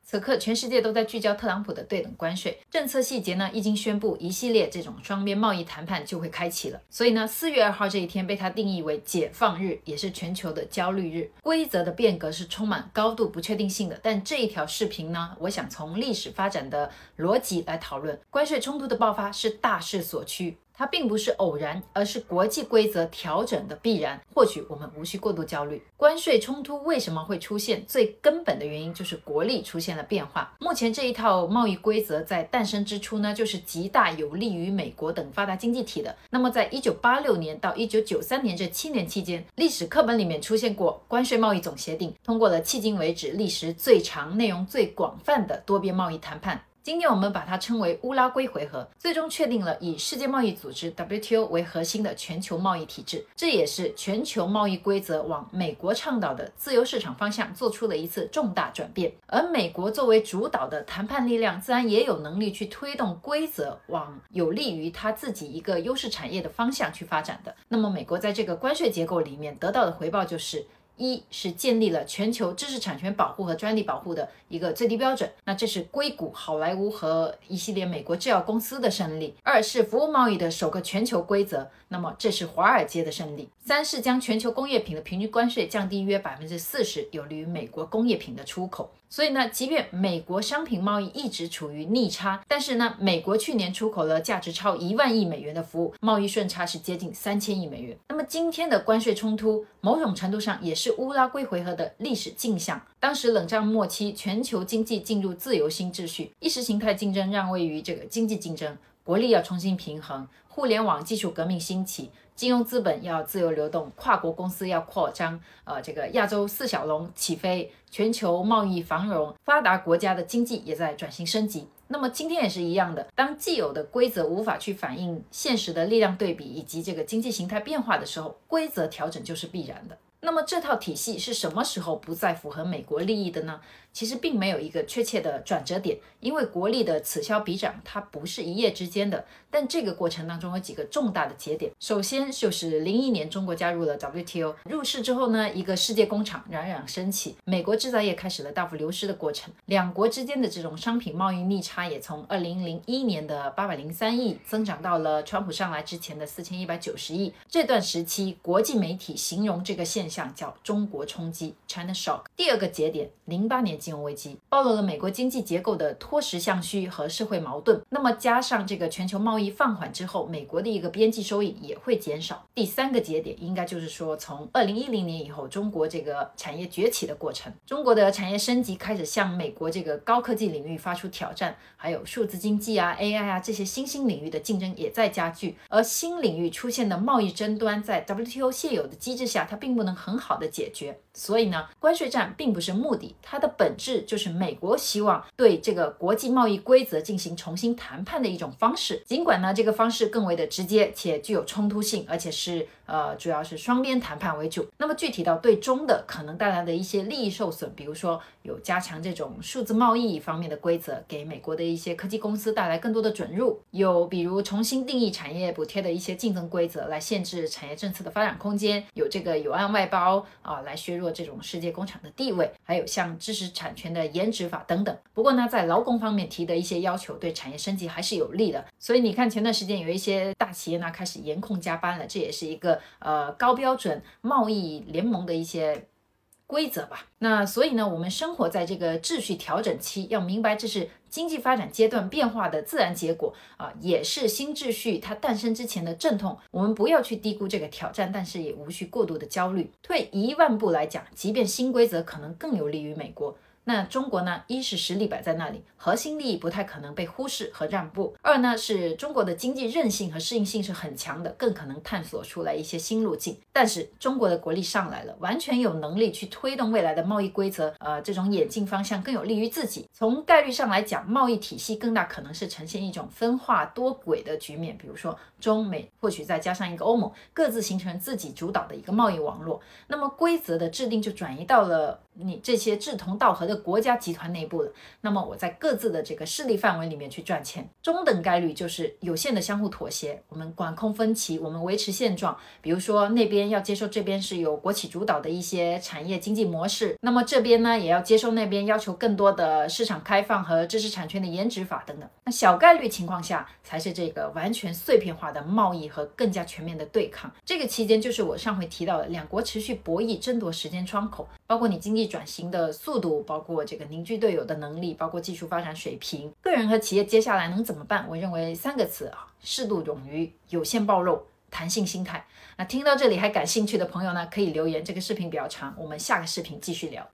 此刻全世界都在聚焦特朗普的对等关税政策细节呢，一经宣布，一系列这种双边贸易谈判就会开启了。所以呢，4月2号这一天被他定义为解放日，也是全球的焦虑日。规则的变革是充满高度不确定性的，但这一条视频呢，我想从历史发展的逻辑来讨论，关税冲突的爆发是大势所趋。它并不是偶然，而是国际规则调整的必然。或许我们无需过度焦虑。关税冲突为什么会出现？最根本的原因就是国力出现了变化。目前这一套贸易规则在诞生之初呢，就是极大有利于美国等发达经济体的。那么在1986年到1993年这7年期间，历史课本里面出现过关税贸易总协定，通过了迄今为止历时最长、内容最广泛的多边贸易谈判。今天我们把它称为乌拉圭回合，最终确定了以世界贸易组织 WTO 为核心的全球贸易体制，这也是全球贸易规则往美国倡导的自由市场方向做出了一次重大转变。而美国作为主导的谈判力量，自然也有能力去推动规则往有利于他自己一个优势产业的方向去发展的。那么美国在这个关税结构里面得到的回报就是一是建立了全球知识产权保护和专利保护的一个最低标准，那这是硅谷、好莱坞和一系列美国制药公司的胜利。二是服务贸易的首个全球规则，那么这是华尔街的胜利。三是将全球工业品的平均关税降低约40%，有利于美国工业品的出口。所以呢，即便美国商品贸易一直处于逆差，但是呢，美国去年出口了价值超1万亿美元的服务，贸易顺差是接近3000亿美元。那么今天的关税冲突，某种程度上也是乌拉圭回合的历史镜像。当时冷战末期，全球经济进入自由新秩序，意识形态竞争让位于这个经济竞争，国力要重新平衡，互联网技术革命兴起，金融资本要自由流动，跨国公司要扩张，这个亚洲4小龙起飞，全球贸易繁荣，发达国家的经济也在转型升级。那么今天也是一样的，当既有的规则无法去反映现实的力量对比以及这个经济形态变化的时候，规则调整就是必然的。那么这套体系是什么时候不再符合美国利益的呢？其实并没有一个确切的转折点，因为国力的此消彼长它不是一夜之间的，但这个过程当中有几个重大的节点。首先就是01年中国加入了 WTO， 入世之后呢，一个世界工厂冉冉升起，美国制造业开始了大幅流失的过程，两国之间的这种商品贸易逆差也从2001年的803亿增长到了川普上来之前的4190亿。这段时期国际媒体形容这个现象叫中国冲击 China Shock。 第二个节点08年金融危机，暴露了美国经济结构的脱实向虚和社会矛盾，那么加上这个全球贸易放缓之后，美国的一个边际收益也会减少。第三个节点应该就是说从2010年以后，中国这个产业崛起的过程，中国的产业升级开始向美国这个高科技领域发出挑战，还有数字经济啊 AI 啊这些新兴领域的竞争也在加剧，而新领域出现的贸易争端在 WTO 现有的机制下它并不能很好的解决。所以呢，关税战并不是目的，它的本质就是美国希望对这个国际贸易规则进行重新谈判的一种方式。尽管呢，这个方式更为的直接且具有冲突性，而且是主要是双边谈判为主。那么具体到对中的可能带来的一些利益受损，比如说有加强这种数字贸易方面的规则，给美国的一些科技公司带来更多的准入；有比如重新定义产业补贴的一些竞争规则，来限制产业政策的发展空间；有这个有案外包来削弱这种世界工厂的地位；还有像知识产权的延迟法等等。不过呢，在劳工方面提的一些要求对产业升级还是有利的。所以你看前段时间有一些大企业呢开始严控加班了，这也是一个高标准贸易联盟的一些规则吧。那所以呢，我们生活在这个秩序调整期，要明白这是经济发展阶段变化的自然结果也是新秩序它诞生之前的阵痛。我们不要去低估这个挑战，但是也无需过度的焦虑。退1万步来讲，即便新规则可能更有利于美国，那中国呢，一是实力摆在那里，核心利益不太可能被忽视和让步；二呢，是中国的经济韧性和适应性是很强的，更可能探索出来一些新路径。但是中国的国力上来了，完全有能力去推动未来的贸易规则，这种演进方向更有利于自己。从概率上来讲，贸易体系更大可能是呈现一种分化多轨的局面，比如说中美或许再加上一个欧盟，各自形成自己主导的一个贸易网络。那么规则的制定就转移到了你这些志同道合的国家集团内部了，那么我在各自的这个势力范围里面去赚钱。中等概率就是有限的相互妥协，我们管控分歧，我们维持现状。比如说那边要接受这边是有国企主导的一些产业经济模式，那么这边呢也要接受那边要求更多的市场开放和知识产权的延迟法等等。那小概率情况下才是这个完全碎片化的贸易和更加全面的对抗。这个期间就是我上回提到的两国持续博弈争夺时间窗口，包括你经济转型的速度，包括这个凝聚队友的能力，包括技术发展水平，个人和企业接下来能怎么办？我认为3个词啊：适度勇于、有限暴露、弹性心态。那听到这里还感兴趣的朋友呢，可以留言。这个视频比较长，我们下个视频继续聊。